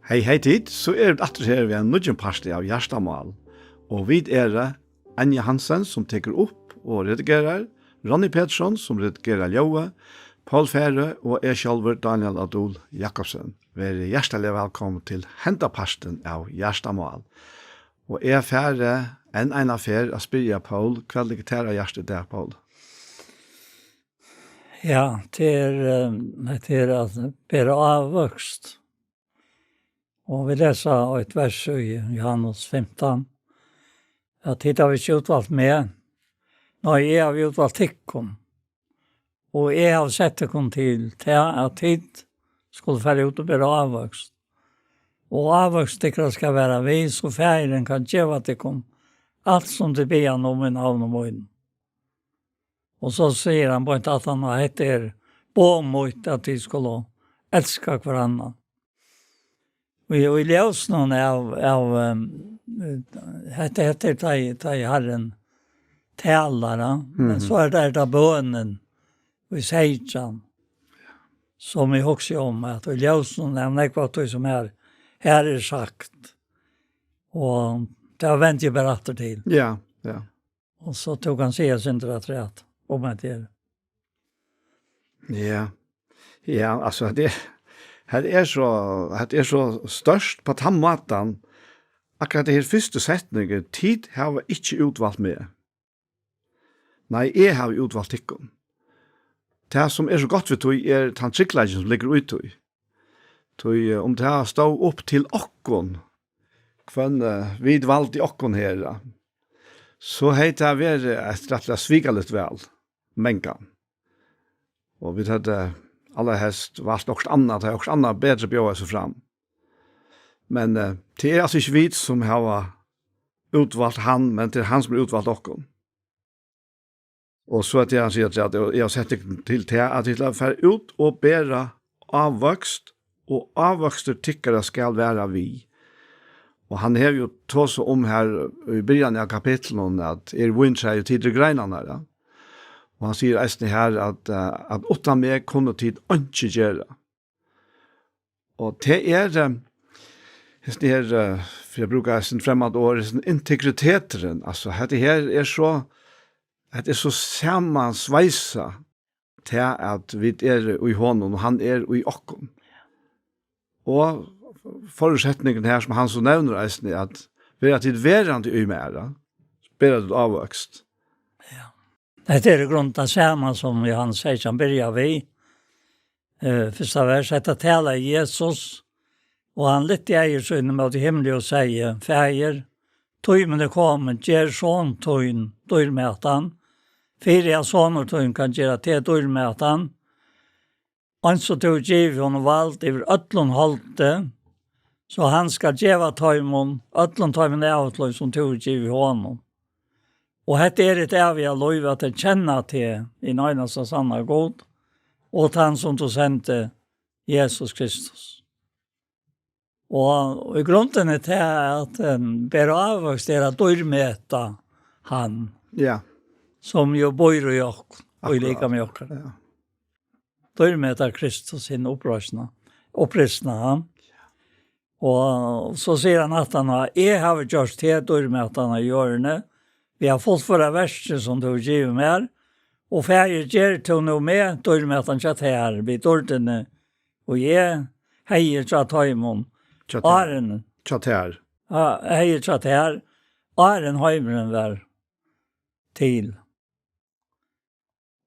Hei tid, så det atter her vi en nødgen parste av Gjerstamal. Og vi Anja Hansen som teker opp og redigerer, Ronny Pettersson som redigerer Ljøe, Paul Fære og jeg selv Daniel Adol Jakobsen. Vi hjertelig velkommen til Hendaparsten av Gjerstamal. Og jeg Fære en affær å spyrre Paul, hva ligger til å gjøre det, Paul? Ja, det at bære avvokst. Og vi leser et vers i Johannes 15. At hit har vi ikke utvalgt med. Nå har vi utvalgt tikkum. Og jeg har sett tikkum til at hit skulle fære ut og bære avvokst. Og avvokst tikkere skal være vi, så færen kan gjøre tikkum alt som det ber han om i navn og måten. Og så sier han på en at han heter båmot at de skulle elske hverandre. Og i løsningen av heter ta i herren talere, men så det da bønnen og i seitjan som vi også om at i løsningen av nekvattøy som her sagt. Og det har vent jeg beretter til. Ja. Og så tog han seg sin rett om at det. Ja, altså det er så størst på den måten. Akkurat det her første setningen, tid har vi ikke utvalgt med. Nei, jeg har utvalgt ikke. Det som er så godt ved tog er den tryggleggen som ligger ut i. Om det har stått opp til okkon, kvann vid valgt i okkon her, så heter det vært et rett og slett litt vel, mengan. Og vi hadde aller helst valgt noe annet, det er også annet bedre bjøret seg fram. Men det er altså ikke vi som har utvalgt han, men det er han som har utvalgt okkon. Og så at han sier at jeg har sett til at jeg vil fære ut og bære avvokst, og avvokster tykkere skal være vi. Og han har jo tås om her i begynnelsen av kapitlet at vinter jo tidligere greinene her. Og han sier eisen her at utan meg kunne tid ikke gjøre. Og det for jeg bruker en fremmed år, integriteten, altså, det her er så samansveisa til at vi i hånden, og han i okken. Og forutsetningen her som han så nevner eisen er at vi er til verande i mer, bedre til avvokst. Ja. Det er grunnen til samme som Johan sier, han begynner vi. Første vers, etter tale Jesus, og han litt i eier sønne mot himmelig og sier, «Fæger, tøymene kommer, gjør sånn tøyn, dørmætan. Fire av sånne tøyn kan gjøre til dørmætan. Han så tog givet hon valgt over øtlån holdte, så han skal gjøre tøymon, øtlån tøymon avtløy som tog givet honom. Og hette et evig av lov at jeg kjenner til i nøgnes og sanne god, og til han som tog sendte Jesus Kristus. Og i grunden er det at ber avvokst at dørmøte han, som jo bor i oss, og i like med oss. Ja. Dørmøte Kristus sin opprystende han. Og så sier han at jeg har gjort til dørmøtene i hjørne, vi har fått for det verste som du giver med, og ferdig gjør til noe med dørmøtene kjøtt her, vi dørtene, og jeg heier kjøtt høymon, Aren. Kjøtt her. Ja, heier kjøtt her, Aren høymeren var til.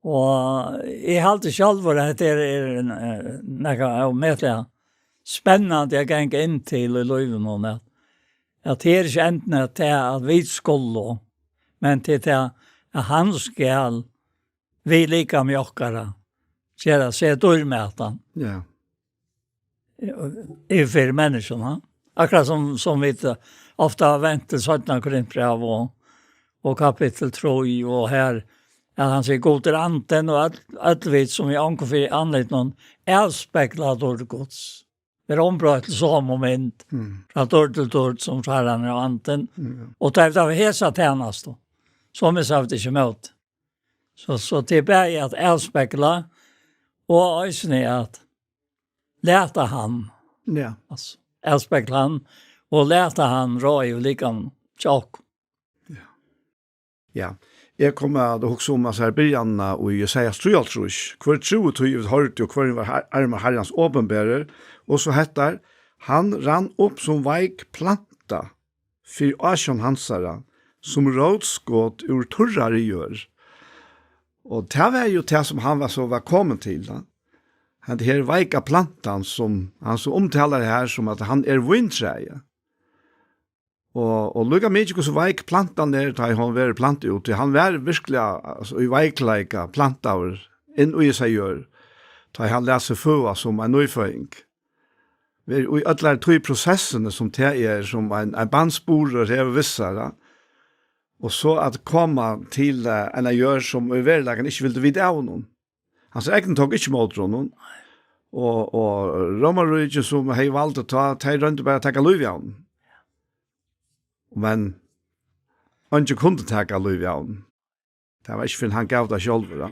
Og jeg har alltid selv vært at det noe med det spennende jeg gikk inn til i løven og det. At det ikke enten til at vi skulle, men til at han skal vi like med okkara, til å se dørmøten. Ja. I for menneskene. Akkurat som vi ofte har ventet 17 Korinthbrev og kapittel 3 og her at han sier god til anten og alt vet som vi anker for anledd noen avspeklet dårlig gods. Det er ombrøtt til sånn moment fra dårlig til dårlig som skjærer av anten. Og det er hesa tjenest da. Som vi sa ikke møte. Så det er bare at avspeklet og øsene at leta han. Ja. Altså. avspekla han og leta han rå i likan tjokk. Ja. Jeg kommer til å huske om her byrjanna og Jesajas 3, hver tro tog hørte og hver var arme herrens åpenbærer, og så hettar, han rann opp som veik planta, for asjon hansara, som rådskått ur turrare gjør. Og det var jo det som han var kommet til, da. Han det her veika plantan som han så omtaler her som at han vintreie. Og lukka mykje hos veik plantan der, da han var plantet ut, han var virkelig altså, i veikleika plantaver inn i seg gjør, da han leser føa som en nøyføring. Vi i alle de prosessene som det som en bandsporer er vissere, og så at komme til en gjør som i verden ikke ville vite av noen. Han sier egentlig tok ikke mot noen, og Romarrydje som har valgt å ta, de rønte bare å takke lov i han. Men han ikke kunne takke lov i han. Det var ikke for han gav det selv. Da.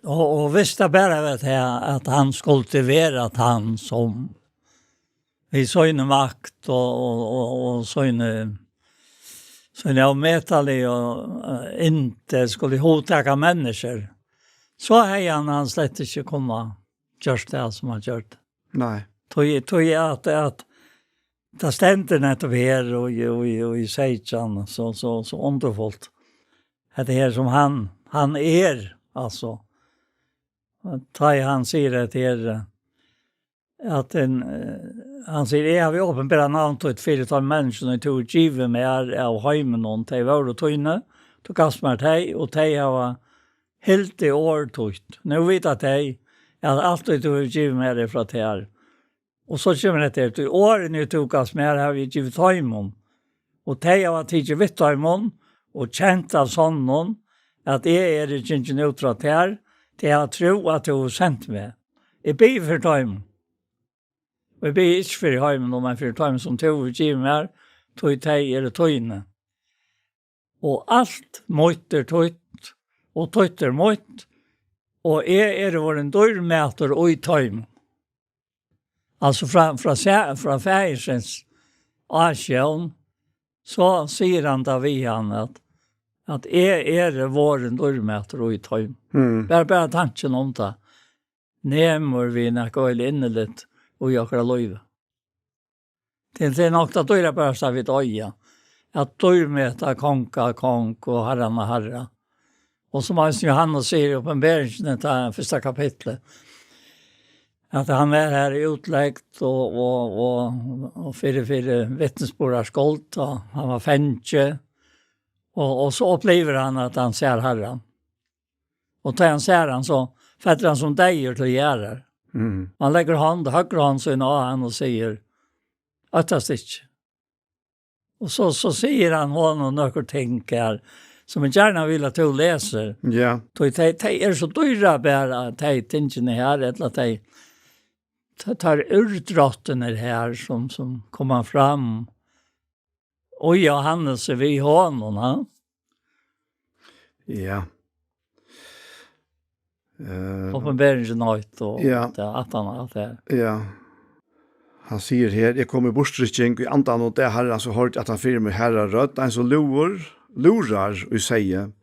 Og hvis det bare vet jeg at han skulle være at han som i sånne makt og sånne avmetelig og inte skulle hotaka mennesker, så har han slett ikke kommet gjort det som han gjort. Nei. Tog jeg at det stendte nettopp her og i Seitjan så underfullt. Det her som han altså. Han sier det her at han sier, jeg har vi åpenbæra navn til et 4 mennesker, og tog givet med av heimen noen til vår og tøyne, tog gassmer til, og til har helt i år tøyt. Nå vet jeg til, jeg har alltid tog givet med det fra til her. Og så kommer det til årene tog gassmer, har vi givet heimen, og til har tidlig vitt heimen, og kjent av sånn at jeg ikke nødt fra til her, til jeg tror at du har sendt meg. Jeg blir for heimen. Og jeg blir ikke for heimen, men for heimen som tog givet meg, tog det tøyne. Og alt møter tøyt, og tøyter møt, og jeg vår en dørmæter og i tøymen. Altså fra færsens avskjøn, så sier han da vi han at jeg vår en dørmæter og i tøymen. Bare tanken om det. Nemmer vi noe innelitt, og jeg har løyve. Det nok at døyre bare sa vidt øye, at dørmeta kong og herre. Og som Johannes sier i oppenberingen i det første kapitlet, at han her i utleggt og fire vittnesborders skuld, og han var fengt, og så opplever han at han ser herren. Og til han ser han, så fetter han som deier til gjerrer. Man lägger högra hand så av han och säger attast inte. Och så säger han honom några ting här som jag gärna vill att du läser. Ja. Det så dyra bara att det tingene här eller att det tar urdratten här som kommer fram. Och Johannes vi honom, ha? Ja. Oppenberingen nøyt og ja. At han har det. Ja. Han sier her, jeg kom i bortstrykking i andan og det herren så hørt at han fyrer med herre rødt, en som lurar og sier,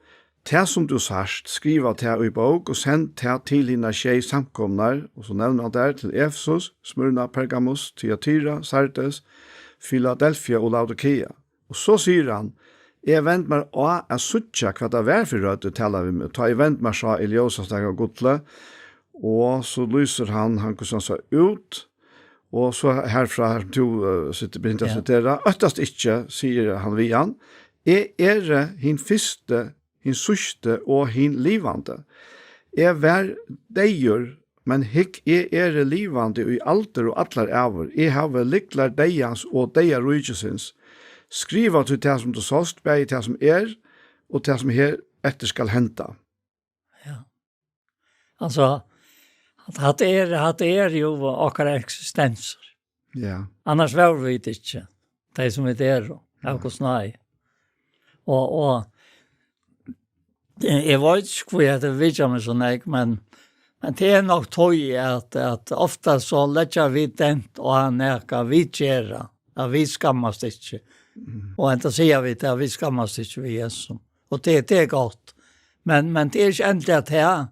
«Tæ som du sørst, skriva tæ i bok og send tæ til hina tjei samkomnar», og så nevner han der til Efesos, Smyrna, Pergamos, Thyatira, Sardes, Philadelphia og Laodikea. Og så sier han, jeg vent meg å suttja hva det var for rødt, taler vi med. Ta jeg vent meg sa Eliosas dag og godle, og så lyser han hvordan han sa ut, og så herfra to sitter begynt å sitere, øttast ikke, sier han vi han, hin fyrste, hin sørste og hin livande. Vær deier, men hikk livande i alter og atler avur. Har liklar deians og deier rujusins. Skriva til det som du såst, begge det som og det som her etter skal henta. Ja. Altså, at det jo akkurat eksistenser. Ja. Annars var vi det ikke. Det som er av hos nei. Og jeg vet ikke hvor jeg heter vidja med sånn jeg, men det nok tog at ofta så letja vi dent og han eka vidgjera. att vi skammas inte. Och inte säger vi det, vi skammas inte vid Jesus. Och det är gott. Men det är inte ändå det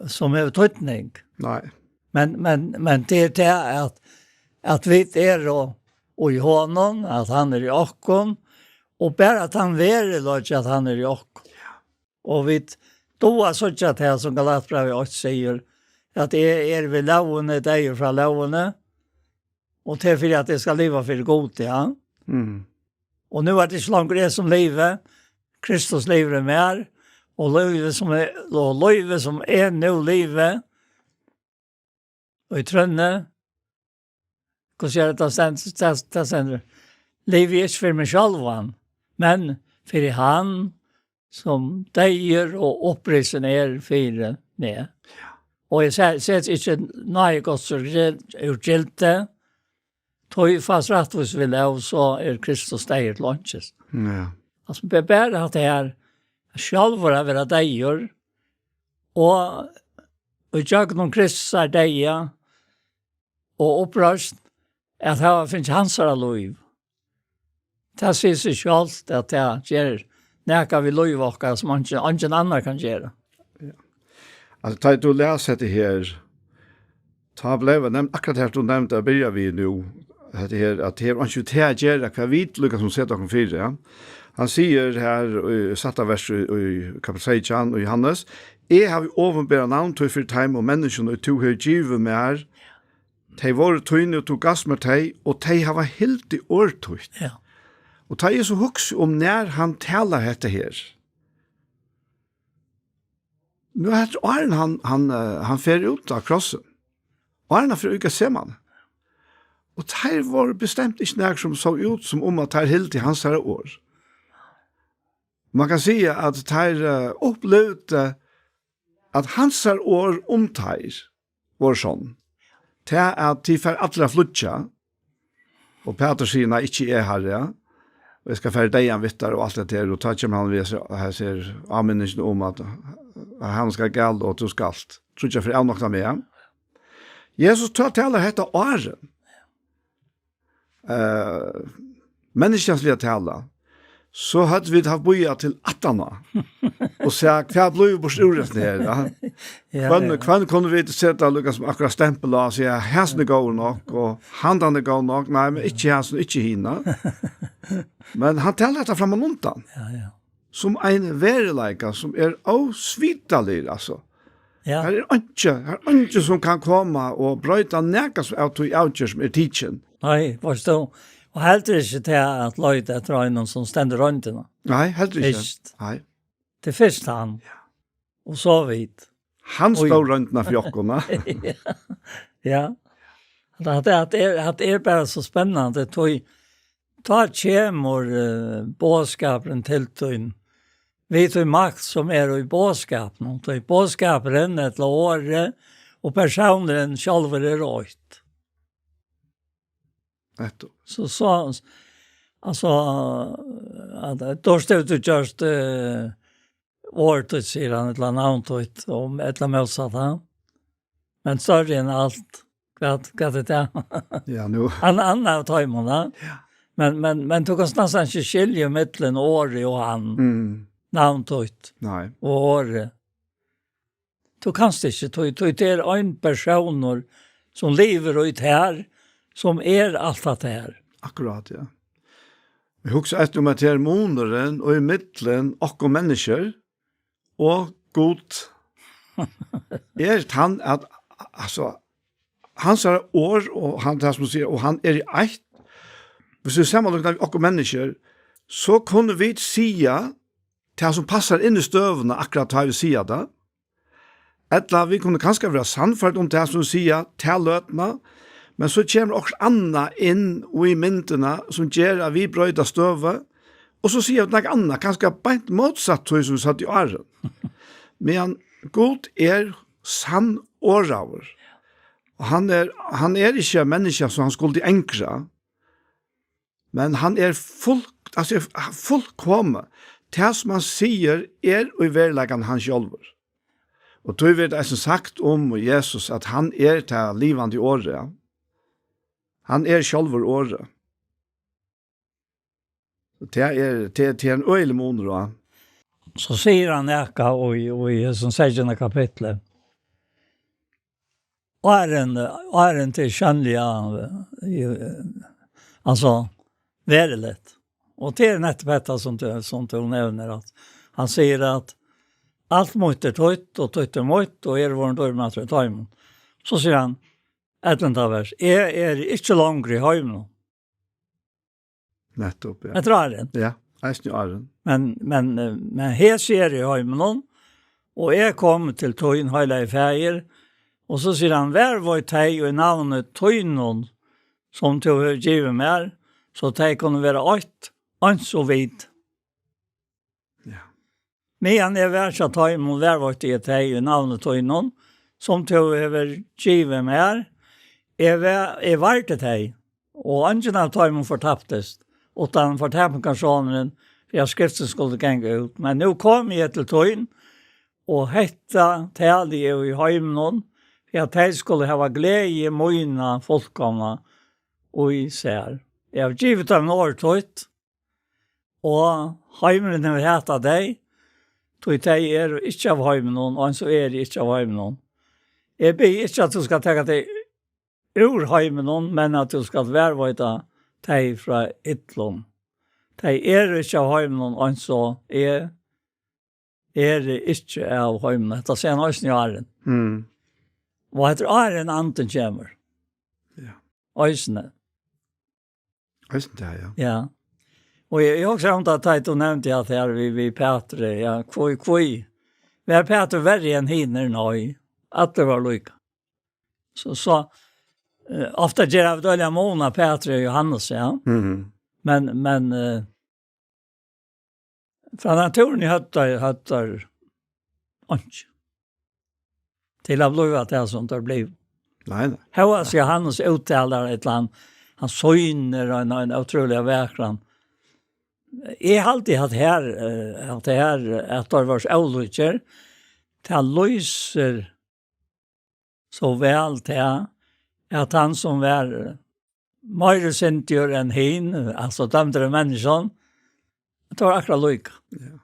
som är tydning. Nej. Men det är det att vi är och i honom, att han är i okkon, och bara att han verilag att han är i okkon. Och vi då så att det som Galatbrevet säger, att det är vi lovene, det är från lovene, och det är för att det ska leva för god, ja. Och nu är det inte längre det som lever, Kristus lever mer, och livet som är nu livet, og I trønne, hvordan det sender, lever ikke for meg selv, men for han som deier og opprisen for meg. Og jeg ser ikke nøye godt så utgilte, tog fast rett hvis vi lever, så Kristus deier lønnes. Ja. Altså, det bare at det selv for å være deier, og jeg noen Kristus deier, og opprørst at det finnes hans liv. Det sier seg selv at det gjør nækka vi liv okker som ingen annan kan gjøre. Ja. Altså, da du leser det her, ta blev nevnt, akkurat her du nevnte, begynner vi nå, at det her ikke til å gjøre hva vi lykker som setter dere fire, ja. Han sier her, satt av vers i kapitel 16 og Johannes, jeg har vi overbæret navn til for time og menneskene, og to har givet meg de var tøyne og tog gass med de, og de har vært helt i årtøyt. Ja. Og de så huks om når han taler dette her. Nå er det Arne han fer ut av krossen. Arne fer ut av seman. Og de var bestemt ikke nær som så ut som om at de helt i hans her år. Man kan si at de opplevde at hans her år omtær var sånn. Det at de får alle flutja, og Peter sier, nei, ikke er her, ja. Og jeg skal fære deg en vittar og alt det der, og ta kommer han ved, her ser anmenningen om at han skal galt og du skal. Tror ikke jeg for avnokta med, ja. Jesus tar til alle dette året. Menneskenslige tale. Så hadde vi hatt boja til 18, og sa, hva ble vi bort urett her, ja. Kvann kunne vi sette lukket som akkurat stempel og sier, hæsene går nok, og handene går nok, nei, men ikke hæsene, ikke hina. Men han taler dette frem og undan, som en verileika, som avsvitalig, altså. Ja. Her ikke som kan komme og brøyta nekast av tog avgjør som teaching. Nei, forstå. Og helt ikke til at løyde etter øynene som stender rundt henne. Nei, helt ikke. Først. Nei. Det første han. Ja. Og så vidt. Han står rundt henne for jokkene. Ja. Det bare så spennende. Ta kjemor bådskaperen til tøyen. Vi tar makt som i bådskapen. Og bådskaperen et året, og personen selv røyt. Så alltså då stod du just året sier han et eller annet om et eller annet motsatt han. Men større enn alt. Hva det er? Ja, nu. Han av tøymene. Ja. Men du kan nesten ikke skilje mittelen året og han. Navntøyt. Nei. Og året. Du kan ikke. Det er en person som lever ut her, som alt det her. Akkurat, ja. Vi husker etter om at det måneden og i midtelen og mennesker og god han at altså hans år og han det som sier og han i ett. Hvis vi sammenligner og mennesker så kunne vi sia det som passer inn i støvene akkurat hva vi sier det. Eller vi kunne kanskje være sannført om det som sier til løtene. Men så kommer også Anna inn og i myndene som gjør at vi brøyder støvet, og så sier noe annet, kanskje bare motsatt til som satt i åren. Men God sann åraver. Og han ikke menneske som han skulle enkre, men han fullkomme. Det som han sier og i verleggen han selv. Og tog vi det som sagt om Jesus, at han til livende året, Han sjálfur året. Det är en öjlig mån då. Så säger han äka och i som säger kapitlet. Ären till känliga, alltså värdeligt. Och det är nättbätta som du nämner att han säger att allt mått är tøyt och tøyt är mått och vår dörr till tajmen. Så säger han, vers, är inte längre i heimen. Nettopp, ja. Jag tror det. Ja, eisen i Aren. Men här ser jag i heimen och jag kom till tøyn hela i färger och så säger han, vär var teg och i navnet tøynon som du har givet mer, så teg kunne være ans og vid. Ja. Men jeg vær så tøymon vær var det teg i navnet tøynon som du har givet mer, jeg var til teg, og ingen av tøymon fortaptes, utan fortappenkarsjonen, for jeg skriften skulle genge ut. Men nu kom jeg til tøyn, og hetta talte jeg i heimen, for at jeg skulle ha glede i mine folkene, og i ser. Jeg har givet dem årtøyt, og heimen har heta deg, tog deg ikke av heimen, og han så ikke av heimen. Jeg ber ikke at du skal tenke deg ur heimen, men at du skal vervøyde deg fra ytlån. Deg ikke av heimen, og han så ikke av heimen. Dette sier han også i Aren. Og etter Aren anden kommer. Ja. Øysene. Eisen det, ja. Ja. Och jag också har inte att du nämnde att här vi Petre, ja, kvoi. Vi har Petre värre än hinner nöj. Att det var lycka. Så ofta ger jag dåliga månader Petre och Johannes, ja. Men från naturen i höttar inte. Till att bli att det är sånt där blev. Nej. Här var så Johannes uttalar ett land. Han söjner en otroliga verklan. Jeg har alltid hatt at det var avlytter, til løser så vel til at han som var mer sintier enn hin, altså dømtere mennesker, det var akkurat lykke. Ja.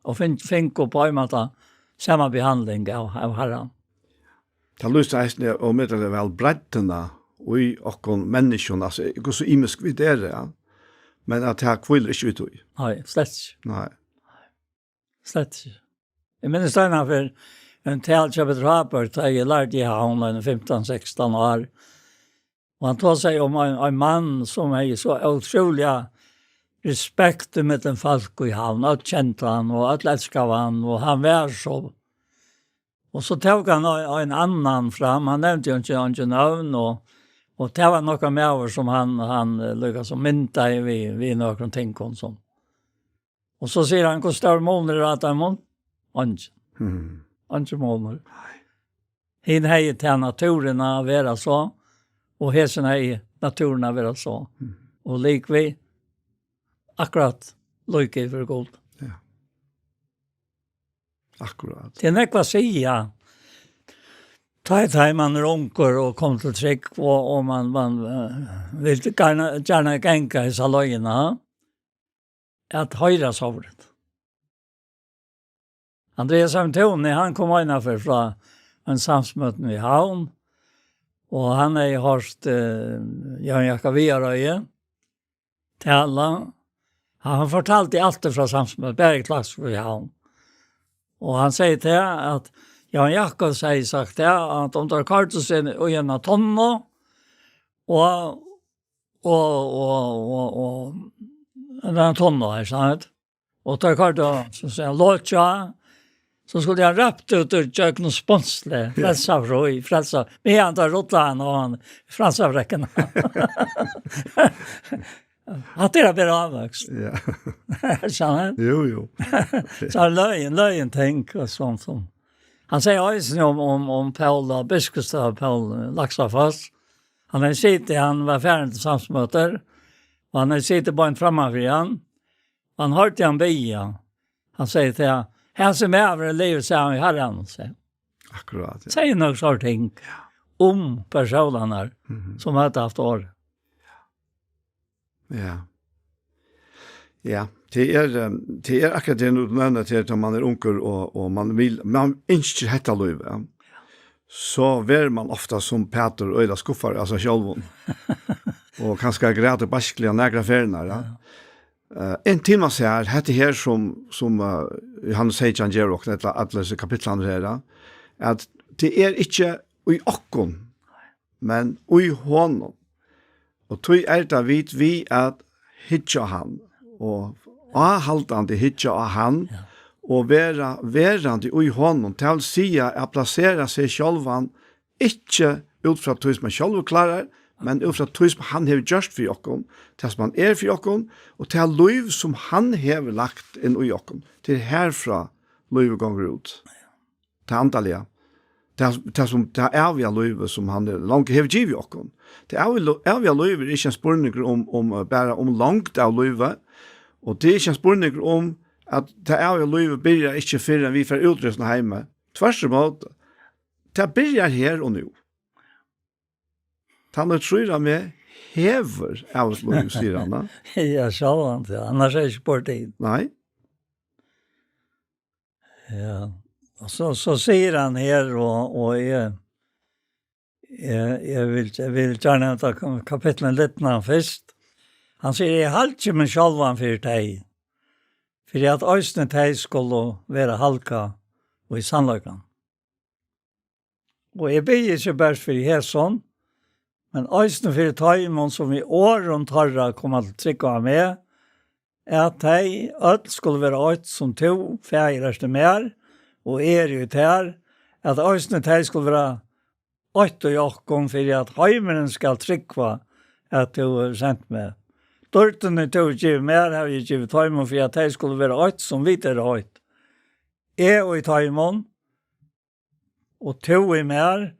Og fikk på en måte samme behandling av herren. Det løser eisen og med det vel breddene og i okken menneskene, altså ikke så imisk vidt ja. Men at jeg kviler ikke ut i. Nei, slett ikke. Nei. Slett ikke. Jeg minnes stedet for en talkjøpet rapper, da jeg lærte i havn 15-16 år. Og han tog seg om en mann som er så utrolig respekt med den folk i havn. Alt kjente han, og alt elsket han, og han var så. Og så tog han en annan fram, han nevnte jo ikke navn, og det var noe med over som han lykkes å mynta i vi noen ting som. Og så sier han, hvor større måneder er det mån? Angen. Angen måneder. Hin hei til naturen å være så, og hesen hei naturen å være så. Og lik vi, akkurat lykke for god. Ja. Akkurat. Det er nekva sia, ta man runker og kom til trygg, og man vil gjerne genka i saløyene, at høyre sovret. Andreas Antoni, han kom innenfor fra en samsmøten i havn, og han har hørt Jan Jakob Viarøye til alle. Han fortalte alt fra samsmøten, bare i klass i havn. Og han sier til at Jan Jakob sier sagt at om det er kart å se og gjennom tonne, og det er en tonne her, sant? Og det er kart å se låtja, så skulle jeg rapt ut og gjøre noe sponsle, frelsavråd, men han tar rottene og han frelsavrekkene. Att det är bara avväxt. Ja. Skjønner? Jo. Så løyen tenk og sånt som. Han sier også om Paul og Biskostad, Paul Laxafoss. Han var ferdig til samsmøter, og han sittet på en fremmefri han. Han hørte han bia. Han sier til han, han som er over livet, sier han i herren. Akkurat. Ja. Sier noen sånne ting om personene som hadde haft år. Ja. Ja, det är akkurat det du nämner till att man är unker och man inte hetta löv. Ja. Så ver man ofta som Peter och öda skuffar, alltså självon. Och kanske gräta baskliga några färnar. Ja. En timme så här, det här som Johannes Heijan ger och det alla kapitlen här, att det är inte i okkon, men i honom. Och tog det vi att hitja han, og avhaltande hitja av han, og verande i honom, til å si at plassera seg sjálvan, ikke ut fra tog som man sjálv klarar, men ut fra tog som han har gjort for jokken, til som han for jokken, og til liv som han har lagt inn i jokken, til herfra liv ganger ut. Til antallet. Det evige livet som han langt har givet jokken. Det evige livet er ikke en spørning bare om langt av livet, og det er ikke en spørning om at det evige livet begynner ikke før enn vi får utrustning hjemme. Tvers imot, det begynner her og nå. Han tror jeg med hever av liv, sier han da. Ja, sånn, annars er det ikke på tid. Nei. Ja, og så sier han her, og jeg vil gjerne ta kapitlen litt når først. Han sier, jeg har ikke med sjálvan for deg, for at øysene deg skulle være halka og i sannløkene. Og jeg ber ikke bare for her sånn, men øysene for tøymon som i år og tarra kommer til å trykke av med, at deg ødt skulle være øyt som to færgerste mer, og jo der, at øysene deg skulle være øyt og jokken for at heimeren skal trykke at du har sendt med. Dortene til å give mer har jeg givet tøymon for at deg skulle være øyt som videre øyt. Og i tøymon, og to i mer,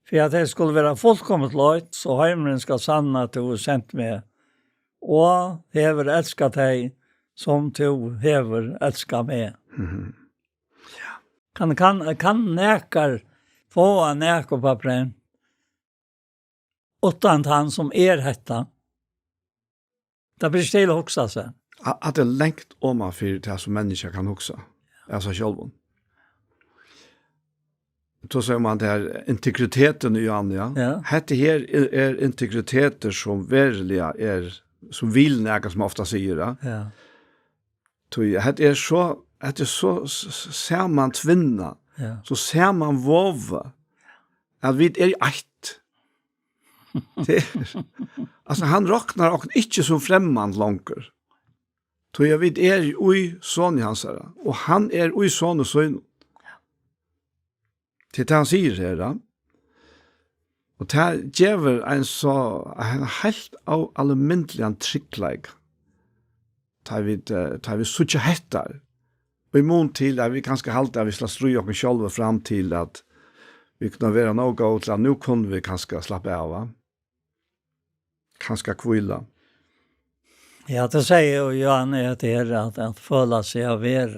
for at det skulle være fullkommet løyt, så heimeren skal sanne at du har sendt med. Og hever elsket deg som du hever elsket med. Mhm. Kan nekar få nekar på prem utan han som hetta. Det blir still också så. Att det längt om för det som människa kan också. Alltså själv. Då säger man där integriteten i Anja. Ja. Hette här är integriteter som verkligen är som vill näka som ofta säger det. Ja. Det är så ser man tvinna. Ja. Så ser man vova. Att vi är ett. Alltså han räknar och inte som främmand långt. Då jag vet oj son i hans här och han oj son och son. Det han säger här då. Och det ger en helt av allmäntligen tricklag. Tar vi sucha hettar. Och i mån till att vi kanske halta vi slår stry och själva fram till att vi kunde vara något till att nu kunde vi kanske slappa av. Va? Kanske kvilla. Ja, det säger ju Johan att det är att följa sig av er.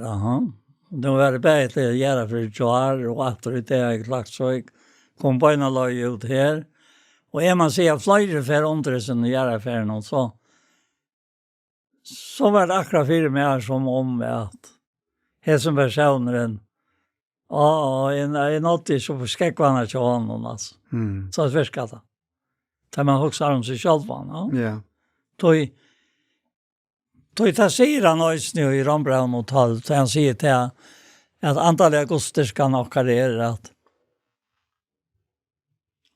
Det var bättre att göra för jar och att det är klart så jag kom på en lag ut här. Och man ser fler för under sen göra för någon så var det akkurat för mig som om att som personen en alltid så skräckvarna till honom alltså. Så det förskata. Tar man också om sig själv va? Ja. Då säger han nu i Rambraun och tal så han säger till att antalet auguster ska nog karriera att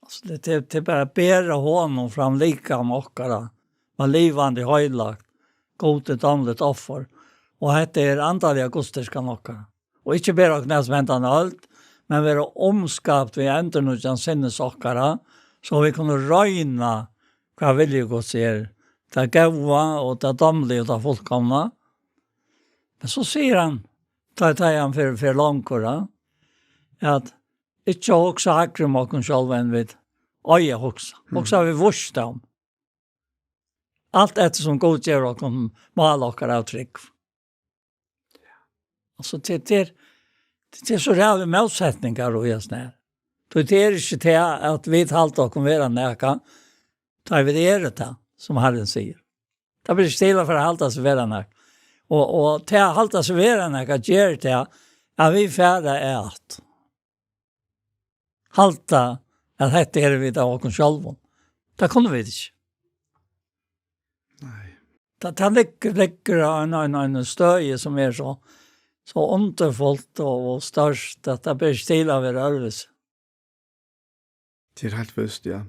alltså det bara bära honom fram lika mockara var livande höjlagt gott damlet offer och det antalet auguster ska nog och inte bara knäs väntan allt men vara omskapt vi ändå nu kan sinne sockara så vi kunde röjna vad vill ju gå se det gåva och det damliga och det fullkomna. Men så säger han, tar han för långkora, att inte också akrum och själva än vid öja också. Också har vi vurst om. Allt ett som godgör och malakar av tryck. Alltså det är så rävliga motsättningar och just när. Det är inte till att vi halta och vara näka. Tar vi det som Herren säger. Det blir stilla för att halta sig vara näka. Och till att hålla sig vid den här gör det att vi färda är att halta att detta är vi där och själva. Det kunde vi inte. Nej. Det lägger en stöj som är så underfullt och störst att det blir stil av er övelse. Det är helt visst, ja.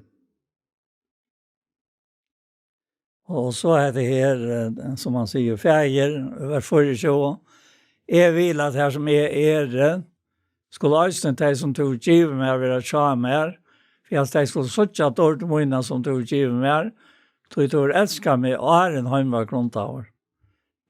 Och så är det här, som man säger, färger, var förr så. Jag vill att här som är skulle östen till som tog giv med vara tja mer. För att jag skulle söka dårt många som tog giv mer. Tog älska mig och är en heimvar grundavur.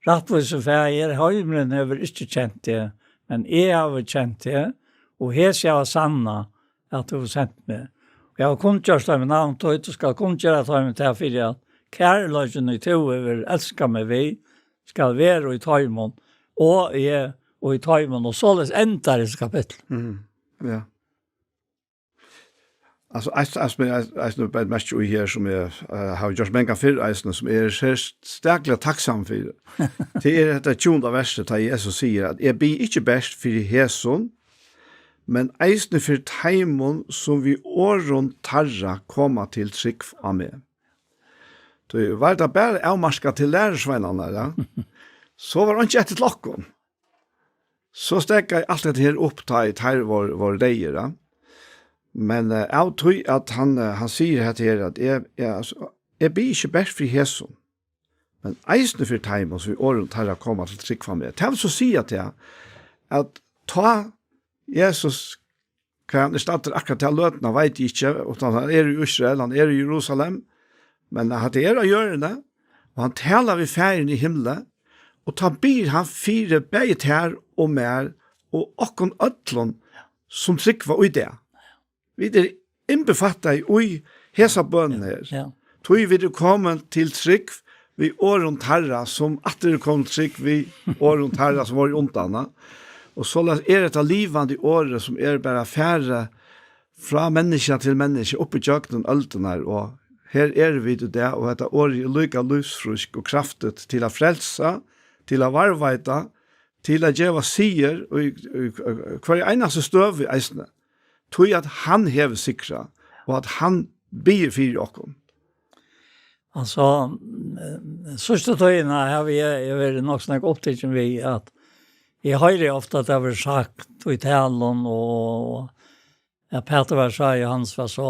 Rattvis och färger, heimren över inte känt det. Men jag har känt det. Och här ska jag sanna att du har sänt mig. Och jag har kunnat göra med namn och ska kunna göra det med det för att kärlöjden i to över älska mig vi ska vara i tajmon. Og i tajmen, og således endar i kapitel. Ja. Altså, eisen er mest jo her som har gjort mange fyrr eisen, som sterkelig takksam for. Det dette 20. verset der Jesus sier at jeg blir ikke best for Heson, men eisen for taimon som vi åren tarra koma til trygg av meg. Det var det bare avmarska til lærersvennerne, ja. Så var han ikke etter klokken. Så stekket jeg alt dette her opp til her var reier. Men jeg tror at han sier her at jeg blir ikke best for Heson, men eisende for time, så vi året her kommer til trygg for meg. Det vil så si at ta Jesus kan erstatte akkurat til løtene, vet jeg ikke, og han er i Israel, han er i Jerusalem, men han er å gjøre det, og han taler ved ferien i himmelen, og ta byr han fire beget her og mer, og okkon øtlån som trykva ui det. Vi er innbefattet i hesa bønnen her. Ja. Tog vi er kommet til trykv vi åren tarra, som atter kom trykv vi åren tarra som var i ondana. Og så er det livande året som er bare færre fra menneske til menneske, oppe i jøkken ølten her, og her er vi til det, og dette året er lykka lusfrusk og kraftet til å frelsa, til å varvaita, til å gjøre sier, og hver eneste støv i eisene, tror jeg at han hever sikra, og at han byr fyrir okkom. Altså, sørste tøyene har vi vært nok snakket opptidsen vi, at jeg hører ofte at det har vært sagt i talen, og Peter var sa i hans var så,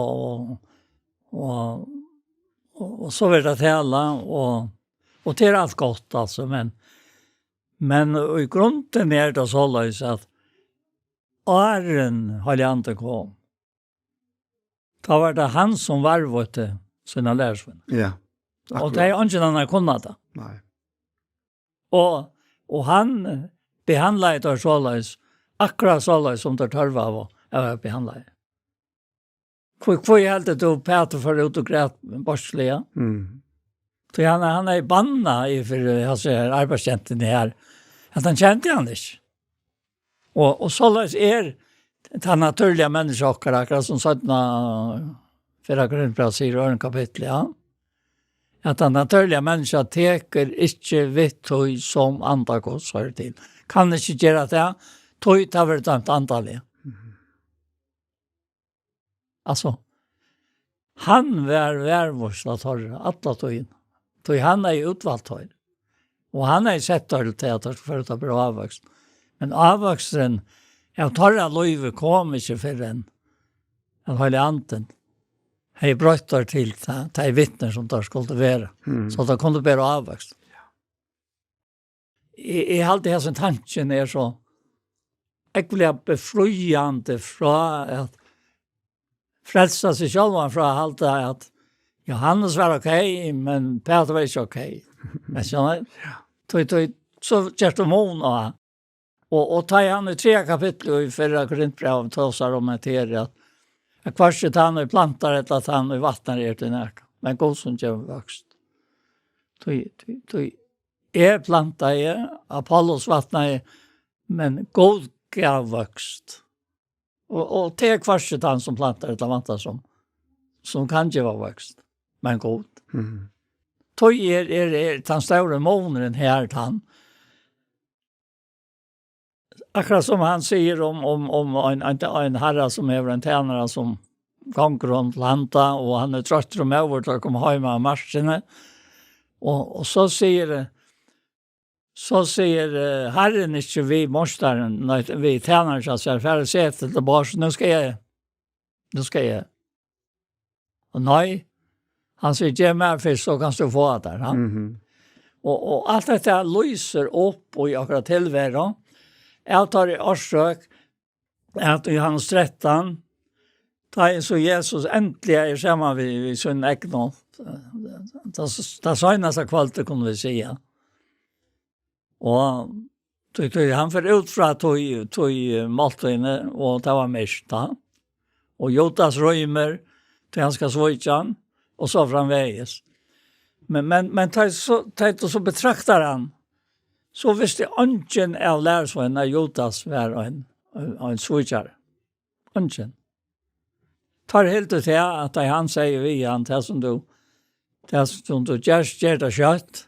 og så vil det tale, og det er alt godt, altså, men i grunden er det så løs at Aren Haljante kom. Da var det han som varvete sine lærersvenn. Ja, akkurat. Og det er ikke han har kunnet det. Nei. Og han behandlet det så løs, akkurat så løs som det tørva av å behandle det. Hvor helt det du Peter for ut og greit borslige? Så han er banna i for arbeidskjenten her, at han kjente han ikke. Og så løs er det naturlige mennesker akkurat som 17 4 Korinthbrev sier i kapittel, ja. At den naturlige mennesker teker ikke vitt tog som andre går til. Kan ikke gjøre det, tog tar vi dømt antallet. Altså, han var værvorsla torre, alle togene. Tog han er utvalgt tog. Og han er sett til at det skal få bra avvokst. Men avvoksten, jeg torre løyve kom ikke for en høylig anten. Jeg brøtter til de vittner som det skulle være. Så det kunne bare avvokst. Jeg har alltid hatt en tanken er så jeg blir befriende fra at frelsa seg selv fra alt det at Johannes var ok, men Peter var ikke ok. Jeg skjønner? Så kjørte mån og ta han i 3 kapitler i 4 Korinthbrev tåsar om et her at kvarset han i plantar et at han i vattnar til nærk. Men god som gjør vokst. Jeg plantar Apollos vattnar men god gav vokst. Og det kvarset han som plantar et vantar som kan gjøre vokst. Men god. Tog den store måneden her til han, akkurat som han säger om en herre som är en tjänare som gånger runt landa och han är trött om över att komma hem av marscherna. Och så säger herren inte vi måstaren, vi tjänare så säger för se till bors nu ska jag. Och nej, han säger ge mig för så kan du få det där. Och allt detta lyser upp och jag kan tillvära. Jag tar i årsök att Johannes 13 tar så Jesus äntligen är samman vid sin ägna. Det söjnaste kvalitet kunde vi säga. Och han för ut från tog måltøyene och det var mesta. Och Jotas röjmer till han ska svojtjan och så framväges. Men så betraktar han så visste ungen av lärsvän när Jotas var en svojtjare. Ungen. Tar helt ut till att han säger vi han det som du gör det kött.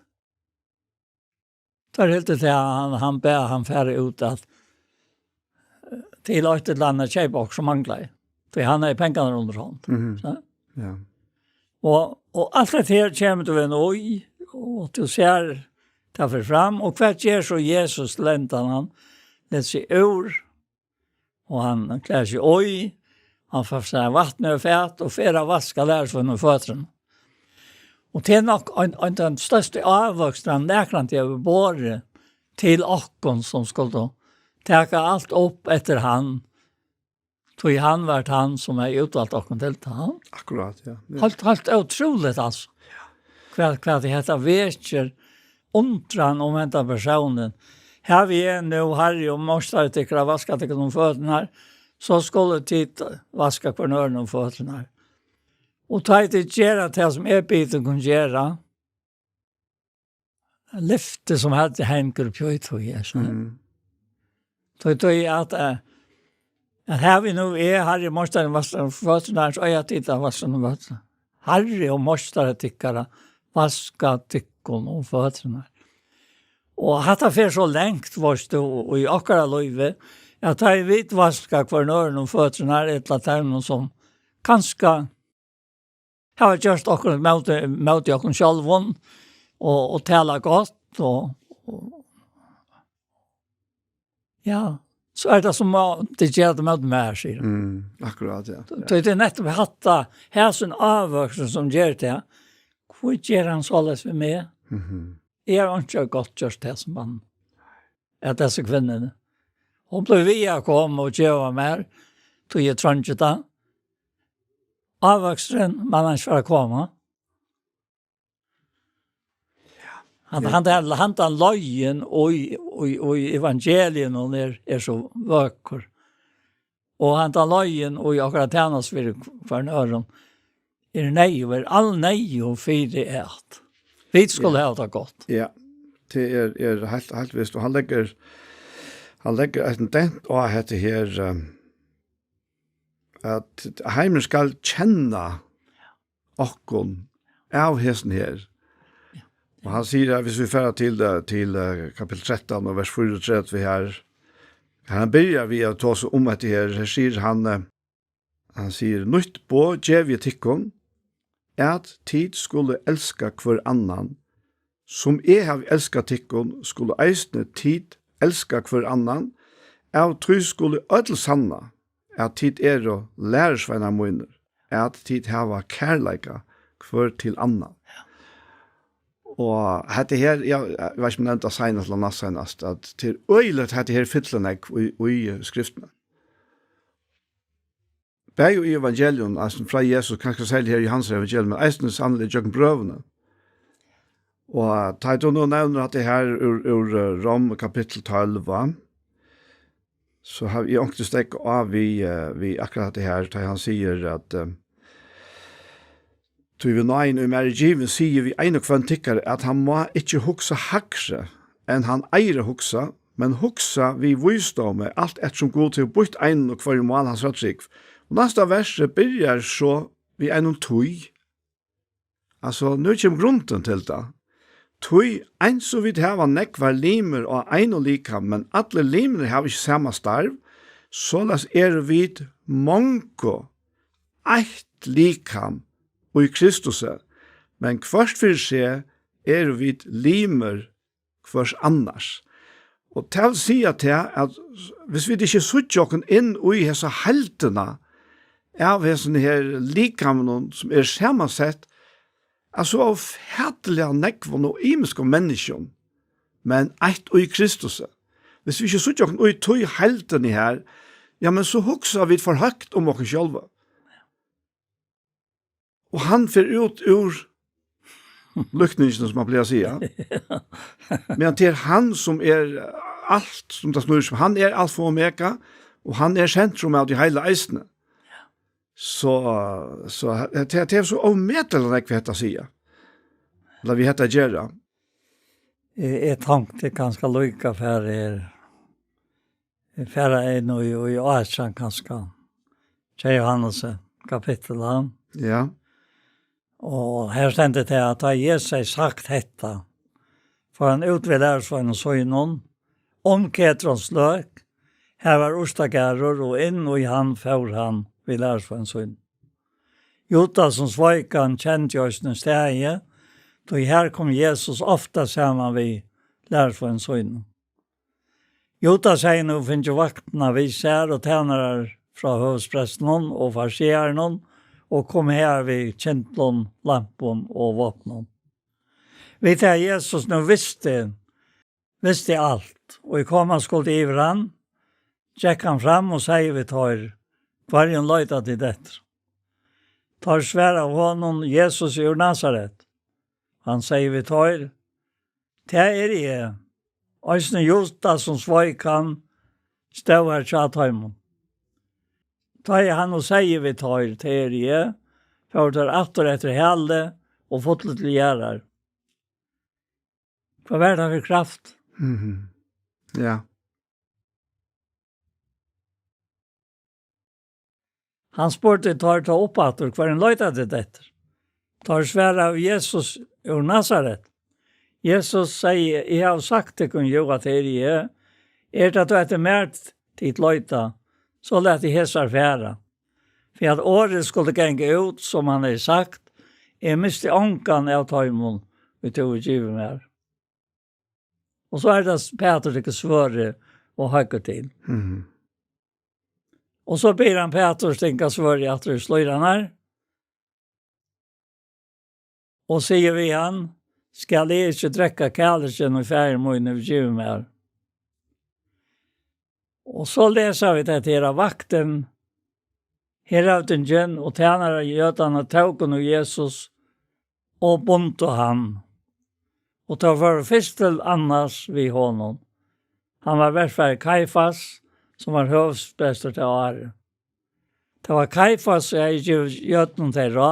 Tar helt ut till han ber han färre ut att till ett land köpa också manglar. För han är pengarna under hand. Ja. Och allt det här kommer du en oj och du ser ta för fram och kvart ger så Jesus läntar han det sig ur och han klär sig oj han får sig vatten och fett och färra vaska där från och fötterna. Och det är nog den största avvuxen läkaren till både till åkon som skulle då täcka allt upp efter han. Tog han vart han som är utvalt åkon till han. Akkurat, ja. Helt otroligt alltså. Kvar det heter veker undran om detta personen. Här vi är nu Harry och måste tycka vaska till de fötterna så skulle titta vaska kvarnören och fötterna. Och ta inte göra det som är biten kunde göra. Lyfte som hade hänger på i tog jag. Så att här vi nu är Harry måste vaska fötterna så jag tittar vaska nu. Harry och måste tycka vaska tyckon och fötterna. Och hata för så längt varst du och i akara löjve att ta i vit vaska kvarnören och fötterna ett laternon som kanske har just akkurat møte jag själv och tala gott och ja så är det som det gör det med mer sig. Akkurat ja. Det är nettopp hatta här sån avvuxen som gör det. Hur gör han så alldeles för mig? Är inte gott just det som man är dessa kvinnorna. Hon blev via kom och göra mer tog jag tröntjeta. Avvuxen man inte för att komma. Han tar löjen och evangelien och är så vacker. Och han tar löjen och jag kan tjänas för en öron. Är nej och all nej och fyra ät. Vi skulle ha det gott. Ja, det är helt visst. Och han lägger en dent och heter här att heimen skal känna okkon av hesten her. Og han sier at hvis vi fører til kapitel 13 og vers 34 vi her, han begynner vi å ta oss om etter her sier han sier, «Nytt på djevje tikkon, at tid skulle elska hver annan, som har elskat tikkon, skulle eisne tid elska hver annan, av tru skulle ødel sanna, at tid og lærersveina munner, at tid hava kærleika hver til annan. Og hette her, jeg vet ikke om jeg nevnte senest eller senest, at til øylet hette her fytlenek i skriftene. Bæg jo i evangelion, altså fra Jesus, kanskje særlig her i hans evangelium, men eisen sannelig jøkken brøvene. Og ta du nå nevner at det her ur Rom kapittel 12, så har vi ångte stekk av vi akkurat det her, da han sier at tog vi nå inn i mergiven, sier vi en og kvann tikkere at han må ikke huksa hakse enn han eire huksa, men huksa vi visdomme alt ettersom god til å bytte en og kvar mål hans rødtrykk. Og neste verset begynner så vi en og tog. Altså, nå kommer grunden til det. Tui ein så vidt hava nekvar limer og ein og lika, men alle limer hava ikke samme starv, sålas vid mongo eitt likam og i Kristus, men kvart fyrir seg vid limer kvars annars. Og til å si at hvis vi ikke sutter oss inn i hese heltene av hese her likamen som sammansett, altså av fættelige nekvån og imiske mennesker, men eitt og i Kristus. Hvis vi ikke sutter oss inn i tog heltene her, ja, men så hokser vi for høyt om oss selv. Og han fer ut ur luktningen, som man pleier å si. Men det han som alt, som det snur som, han alfa og omega, og han sentrum av de hele eisene. Så det så omedelig enn jeg vet å si. Eller vi heter Gjerra. Jeg tenkte ganske lykke for færre inn og i Asien ganske. Tjej Johannes kapittelet. Ja. Og her stendte det at da Jesus sagt dette, for han utvider for en søgnon, om Ketrons løk, her var ostagærer, og inn og i han får han vil lære for en søgn. Jota som svøykan kjente oss den stege, då her kom Jesus ofta sammen vi lære for en søgn. Jota sier nå finnes jo vaktene vi ser, og tjenere fra høvespresten og farsieren, og kom her ved kjentlån, lampen og våpnen. Vi tar Jesus nå visste alt, og i kom han skulle iver han, tjekk han fram og sier vi tar, hver en løyta til dette. Tar svære av honom Jesus ur Nazaret. Han sier vi tar, det jeg, Øysene Jota som svøyk han, stod her tjatøymon. Ta han og sier vi tar til jeg, for tar atter etter hele, og fått litt gjerrar. For hver dag kraft. Ja. Han spurte tar ta opp atter, hver en løyta til dette. Tar svære av Jesus ur Nazaret. Jesus sier, jeg har sagt til kun jo at jeg det at du etter mer tid løyta, så lät det hesar færa. For at året skulle gænge ut, som han har sagt, miste ånkan av tøymon, vi tog givet mer. Og så det Peter ikke svøre og høyker til. Og så ber han Peter stinka svøre at du slår han her. Og sier vi han, skal jeg ikke drekka kallelsen og færmåne vi givet mer. Og så leser vi det til vakten, herautingen og tjenere gjøtene tauken og Jesus, og bunte han. Og det var først til annars vi honom. Han var hvertfall Kaifas, som var høvdsprester til Are. Det var Kaifas, og jeg gjøt noen til rå,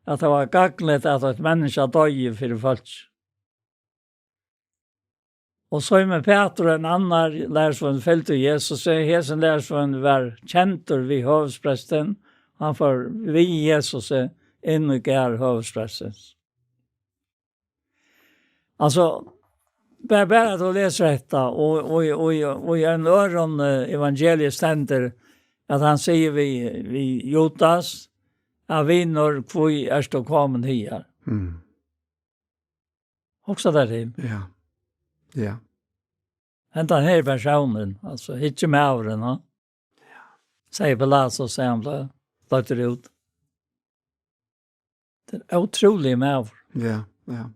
at det var gagnet at et menneske døg for folk. Og så med Peter en annan lærersvann følte Jesus, hesen lærersvann var kjentur vi høvdspresten, han får vi Jesus inn og gær høvdspresten. Altså, bare at du leser dette, og i en øron evangeliet stender, at han sier vi Jotas, at vi når vi stå kommet her. Også der til. Ja. Ja. Henta den her personen, altså, ikke med avren, ja. Sier Pilatus og sier han løter ut. Det utrolig med avren. Ja, ja.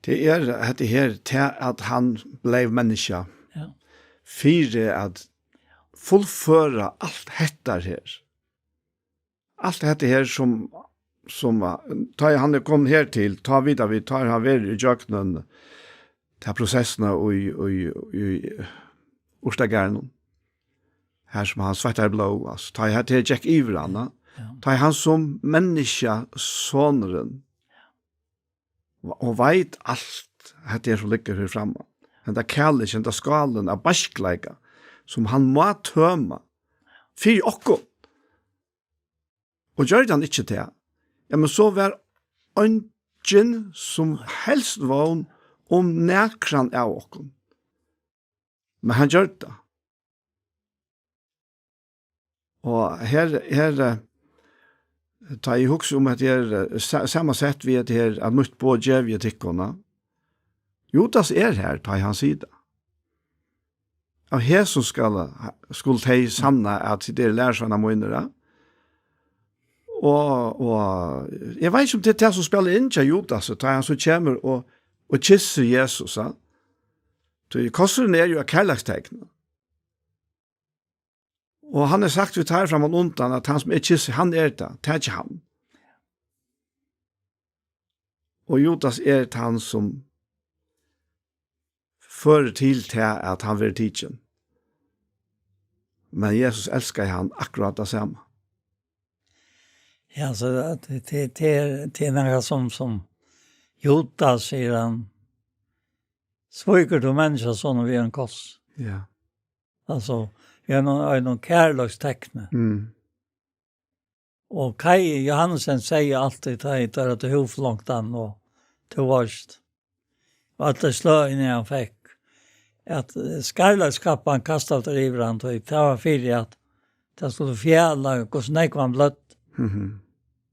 Det her til at han ble menneske. Ja. Fire at fullføre alt dette her. Alt dette her som tar han kom her til, tar videre, vi tar han ved i jøkkenen til prosessene i Ostagærnen. Her som han svartar blå, altså. Tar han til Jack Iveran, tar han som menneske soneren, og vet alt dette som ligger her fremme. Den der kærligheten, den der skalen av barskleika, som han må tømme, for okko. Og gjør han ikke det, ja, men så var ingen som helst vån om nekran av okken. Men han gjør det. Og her tar jeg hukse om at det samme sett vi her at nytt på djevje tikkene. Judas her, tar han sida. Av her som skulle ta sanna at det lærer sånne måneder. Og jeg vet ikke om det er det som spiller inn til Judas, tar han så kommer og kysser Jesus. Kosseren jo av kærlekstegnet. Og han sagt vi tar fram han undan at han som kysser, han det, det ikke han. Og Judas han som fører til at han vil tidsen. Men Jesus elsker han akkurat det samme. Ja, så det noe som Judas sier han, svøker du mennesker sånn vi en koss. Ja. Altså, vi har noen kærløkstekne. Og Kai Johansen sier alltid at det er hovlangt an og til varst. Og at det slår inn han fikk. At skarlagskappan kastet av riverand, og det var fyrir at det skulle fjæla, hvordan det var bløtt,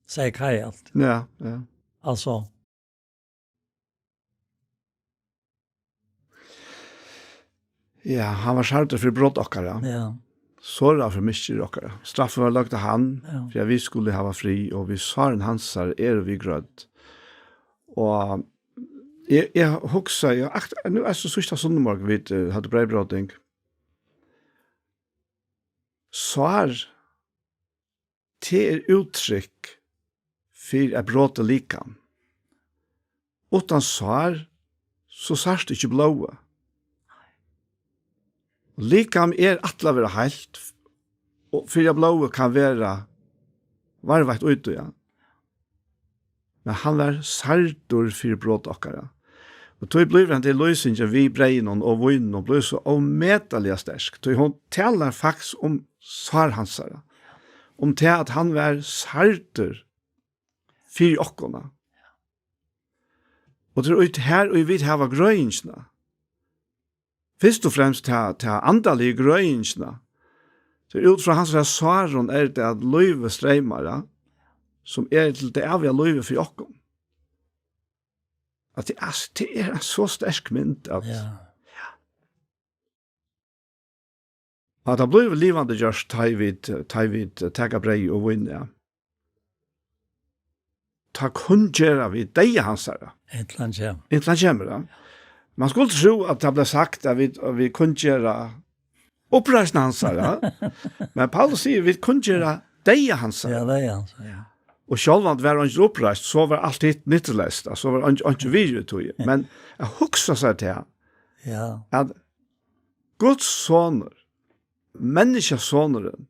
sier Kai alltid. Ja, ja. Altså. Ja, han var skjalt for brott okkara. Ja. Såra for mykje okkara. Straffen var lagt av han, for at vi skulle hava fri, og vi sa en hansar, vi grødd. Og jeg hoksa, nu så sørsta sunnmorgen vi hadde breibråding. Svar til uttrykk for at bråte likan. Utan svar, så sørst ikke blåa. Likam atla vera heilt, og fyrir blåa kan vera varveit ut, ja. Men han var sardur fyrir brått okkara. Og tog blir han til løsingen vi breinen og vinen og blir så ometalig stersk. Tog hun talar faktisk om svarhansara. Om til at han var sardur fyrir okkona. Og det ut her og vi hava grøyingsna. Først og fremst til andalige grøyingsna. Det ut fra hans svaren det at løyve streimara, som til det avgjør løyve for okkon. At det en så sterk mynd at at det blir livande gjørst ta vid tega brei og vinn, ja. Ta kunngera vi deg hansara. Intland kommer, ja. Man skulle tro at det ble sagt at vi kunngera oppreisende hansara, men Paulus sier vi kunngera deg hansara. Ja, deg hansara, ja. Og sjálvant var han ikke oppreist, så var alt hitt nyttelest, så var han ikke virutøy. Men jeg huksa seg til at Guds soner, menneskesoneren,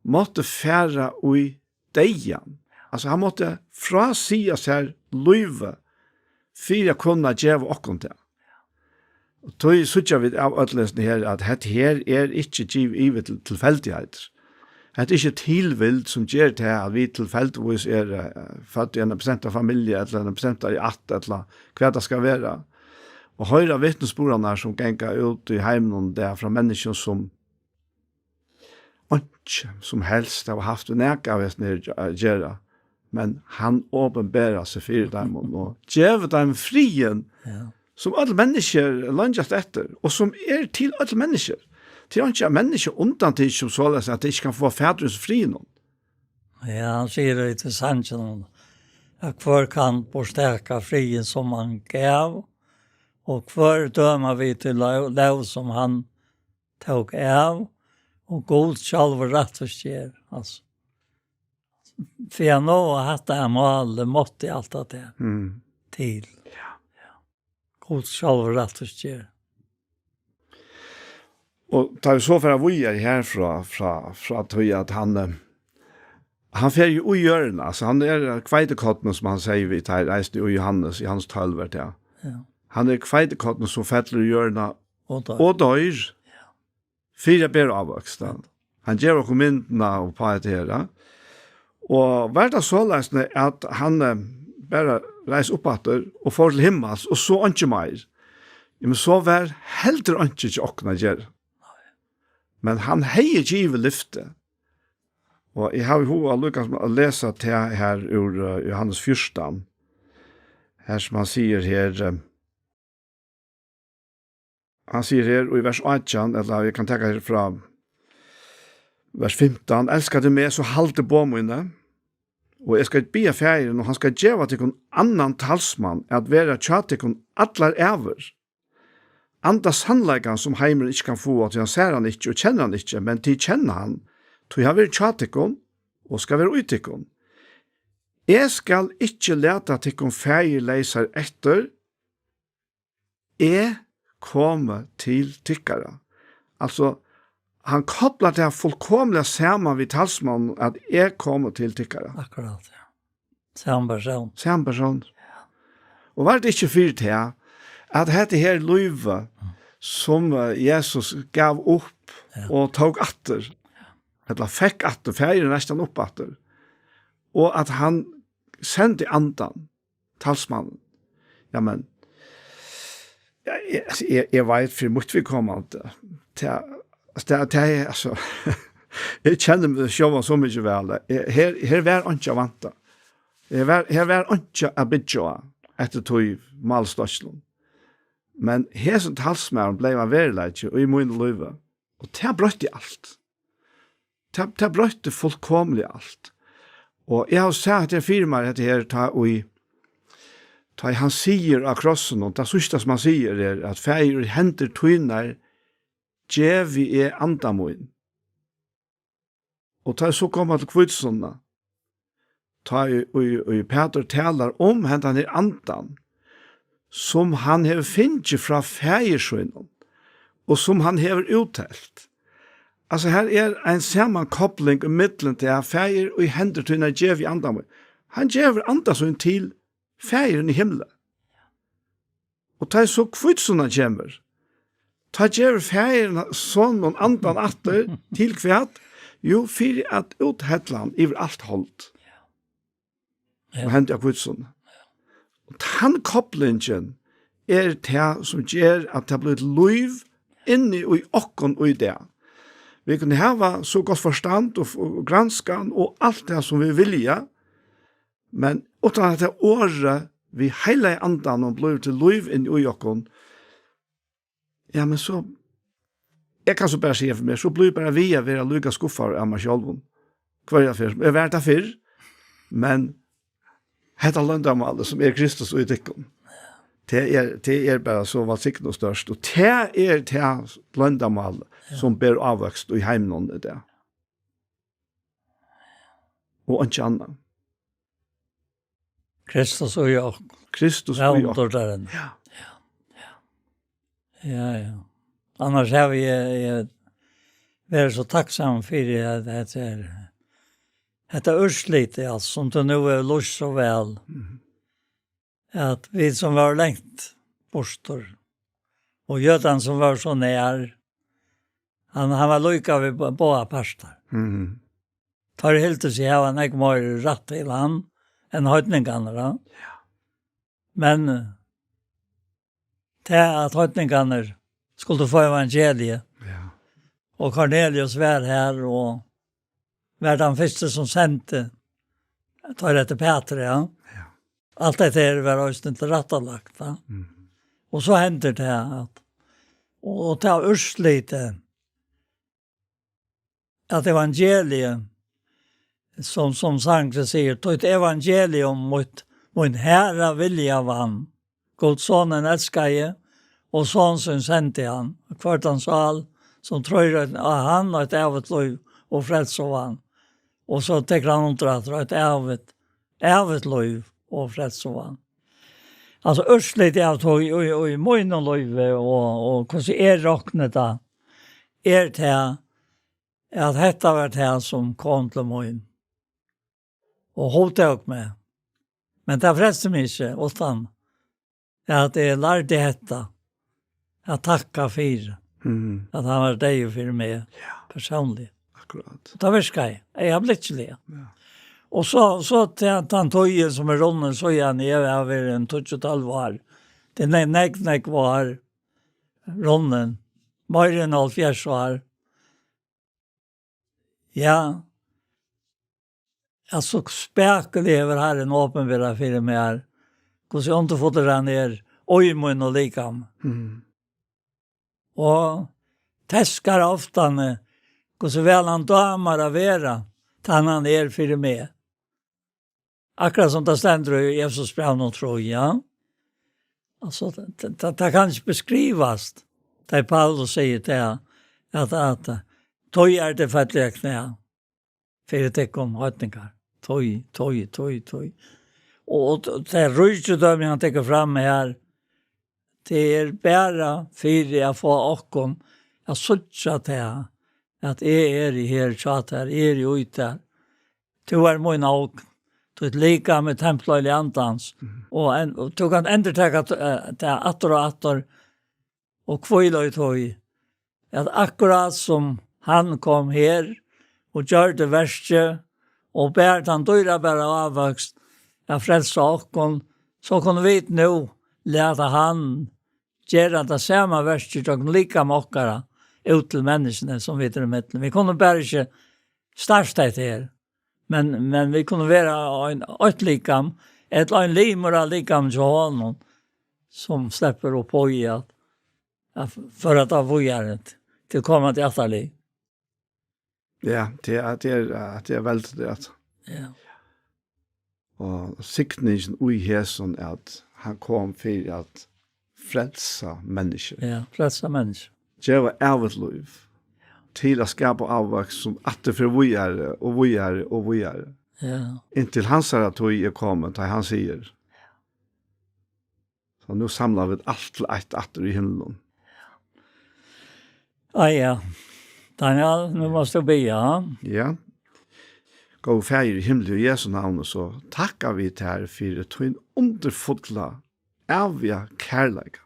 måtte færa ui deian. Altså han måtte frasia seg løyve for å kunne gjøre okkon til. Og tog sutja vi av ødelesen her at dette her ikke giv ivet til tilfeldigheter. Det ikke tilvild som gjør til at vi tilfeldigvis født i 1% av familie, eller 1% av ett, eller hva det skal være. Og høyre vittnesbordene som ganger ut i heimen der fra mennesker som ikke som helst har haft en eka av å gjøre, men han åpenberer seg for dem og gjør dem frien som alle mennesker lønner etter, og som til alle mennesker. Til han ikke er mennesker undan til som så at de ikke kan få fædrens fri noen. Ja, han sier det til Sanchen, at hver kan forsterka frien som han gav, og hver dømer vi til lov som han tog av, og god selv rett og skjer. Altså. For jeg nå har hatt det målet, måtte i alt det til. Ja. God selv rett og skjer. Og da vi så for å vuja herfra tog at han fer jo i hjørnet, altså han kveitekotten som han sier vi tar reiste i Johannes i hans tølver til. Ja. Han kveitekotten som fettler i hjørnet og døyr. Fyra ber avvokst. Han gjør okkur myndene og på et her. Og hva det så løsende at han bare reis oppatter og får til himmels, og så ikke mer. Men så var heller ikke åkna gjør. Men han heier givet lyfte. Og jeg har jo lykkes med å lese til her ur Johannes 14. Her som han sier her, og i vers 18, eller jeg kan tenke her fra vers 15, «Elskar du meg, så halte på mine, og jeg skal be ferien, og han skal gjøre til en annan talsmann, at være tjatikon atlar ever. Anda sannleggen som heimer ikke kan få, at han ser han ikke og kjenner han ikke, men til kjenner han, til jeg vil tjatikon, og skal være utikon. Jeg skal ikke lete tikon ferie leiser etter, jeg kommer til tykkere. Altså, han kopplar det fullkomliga samman vid talsmannen at jeg kommer til tykkere. Akkurat, ja. Samme person. Samme person. Og var det ikke fyrt til at dette her løyve som Jesus gav opp og tog atter, eller fikk atter, feir nesten opp atter, og at han sendte andan, talsmannen. Ja, men, jeg vet for motvidkommende, altså, jeg kjenner meg sjåva så mye vel. Her var ikke vanta. Her var ikke a bidja etter tog malstørselen. Men her som talsmæren ble av verilegge og i min løyve. Og det brøtte alt. Det brøtte fullkomlig alt. Og jeg har sagt til firmaet dette her, ta han sier av krossen, og det sørste som han sier er at feir henter tøyner djevi andamoin. Og ta så kommer til kvitsonna, ta og Peter taler om hentan andan, som han hever finnet fra feiersøynen, og som han hever uttelt. Altså her er en sammankopling i middelen til at feier og hender til en djev i andamoin. Han djever andamoin til feieren i himmelen. Og ta så kvitsonna kommer, ta djever feieren sånn og andan atter til kvært, jo, for at uthetland iver alt holdt. Og hender jeg kvitsonna. Og den koplingen er det som gjør at det blir liv inni og i okken og i det. Vi kunne hava så godt forstand og granskan og alt det som vi vilja, men utan at det året vi heile andan og blir til liv inni og i okken, ja, men så, jeg kan så bare si for meg, så blir bare vi å være lykka skuffar av meg selv. Hva er det for? Jeg har vært det før, men hetta løndamålet som er Kristus og i dykken. Det er bare så valgsikt og størst. Og det er det løndamålet som ber avvokst og i heimen i det. Og ikke annet. Kristus og jeg. Kristus og jeg. Ja. Annars har vi vært så tacksam for at det er detta urslite, altså, som det nu er lust så vel, at vi som var lengt bostor, og Jødan som var så nær, han var lykka ved båda parster. Tar helt til seg, han ikke mer rett til han, enn høytningene da. Men det at høytningene skulle få evangeliet, og Cornelius var her, og var den første som sendte, tar etter Peter, ja. Alt dette var også ikke rettelagt, da. Og så hender det at, og det er urslite, at evangeliet, som Sankre sier, tog et evangelium mot herre vilja vann, god sonen elsker jeg, og sånn som sendte han, hvert han sal, som tror at han har et evet liv, og freds og vann. Og så tenker han under at det er evet liv og freds og vann. Altså, ørsligt jeg tog i møyne liv, og hvordan er råknet da, er det at dette var det som kom til møyne. Og hodet med. Men det freste meg ikke, utan at jeg lærte dette, at takka for at han var deg for meg personlig. Akkurat. Det var skaj. Jeg har blitt ikke det. Och så till han tojen som ronnen så igen jag har varit en 12 år. Det näck var ronnen. Mer än 70 år. Ja. Alltså spärkade över här en åpenbara för mig här. Hur så inte fått det ner oj mun och likam. Och täskar ofta hur så väl han damer av vera tar han ner för mig. Akkurat som det ständer i Jesus brev och tror ja. Alltså det kan inte beskrivas. Det Paulus säger det att tog det fattiga knä. För det kom hötningar. Tog. Och det rujtedömning han tar fram här. Det bara för att få åkken. Jag suttsa till att är i här tjat här, är i ute. Du är min åk. Du är lika med templet i antans. Och du kan ändå ta till attor och kvila i tog. Att akkurat som han kom här och gör det värsta och bär han dyra bara avväxt av frälsa åkken, så kunne vi nu leta han göra det samma värsta och lika mockara ut till människorna som vi är med. Vi kunde bara inte starta det här. Men vi kunde vara ett likam, en limor likam till honom som släpper upp på i att för att ha vågat till komma till atterlig. Ja, det är väldigt det. Ja. Og sikningen ui hæson at han kom for at frelsa mennesker. Ja, frelsa mennesker. Gjeva evet liv. Til å skapa avvaks som atter for vujare og vujare og vujare. Ja. Inntil hans er at hui er kommet, da han sier. Så nå samlar vi alt til ett atter i himmelen. Ja. Daniel, nu måste du be, ja. Ja. Gå färger i himmel i Jesu navn, så tackar vi til her for tog underfulla, evige kærleika.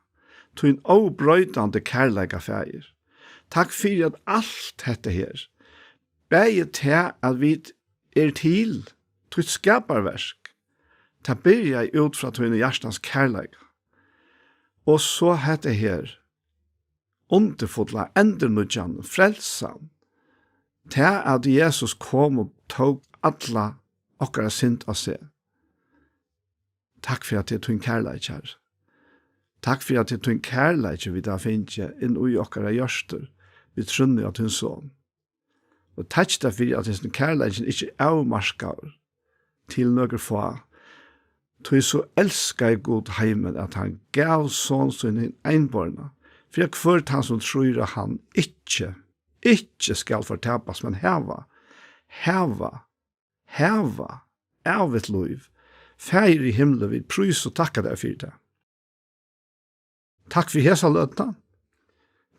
Tog obrøydande kærleika färger. Takk for at alt dette her, beie til at vi til, tog skaparversk, ta byrja ut fra tog hjertens kærleika. Og så dette her, underfulla, endernudjan, frelsan, til at Jesus kom og tog alla okkara synd av seg. Takk for at det tog en kærleik her. Takk for at det tog en kærleik vi da finner inn i okkara hjørster. Vi trunner at hun sånn. Og takk for at det kærleik ikke er avmarskar til noen få. Tog så elskar god heimen at han gav sånn som en einborna. For jeg kvart han som tror at han ikke skal fortapas, men heva, av et liv, feir i himmelen, vi prys og takka deg for det. Takk for hesa løtna,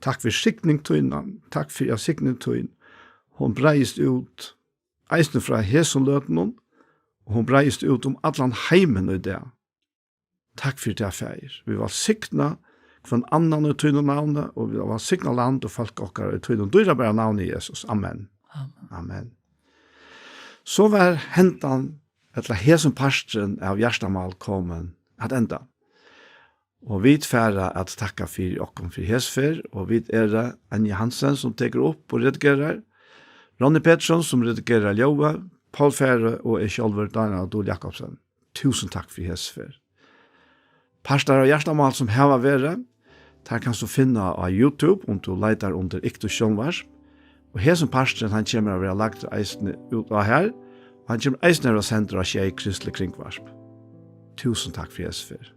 takk for sikningtøyna, takk for jeg sikningtøyna. Hon breist ut, eisne fra hesa løtna, og hon breist ut allan heimen i det. Takk for det, feir. Vi var sikna for en annan i tøyna navnet, og vi var sikna land og folk okkar i tøyna dyra bare navnet Jesus. Amen. Amen. Så var hentan, eller hesen parsten av hjertamal kommen at enda. Og vi tfæra at takka for okkom for hesfer, og vi Anja Hansen som teker opp og redigerer, Ronny Pettersson som redigerer Ljova, Paul Fære og jeg sjálfur Daniel Adol Jakobsen. Tusen takk for hesfer. Parstar av hjertamal som heva vere, der kan du finne av YouTube om du leitar under Iktus Sjånvars. Og hesen parsten han kommer å være lagt eisene ut av her, og han kommer eisene å sende av Kjei Kristelig Kringvarsp. Tusen takk for hesfer.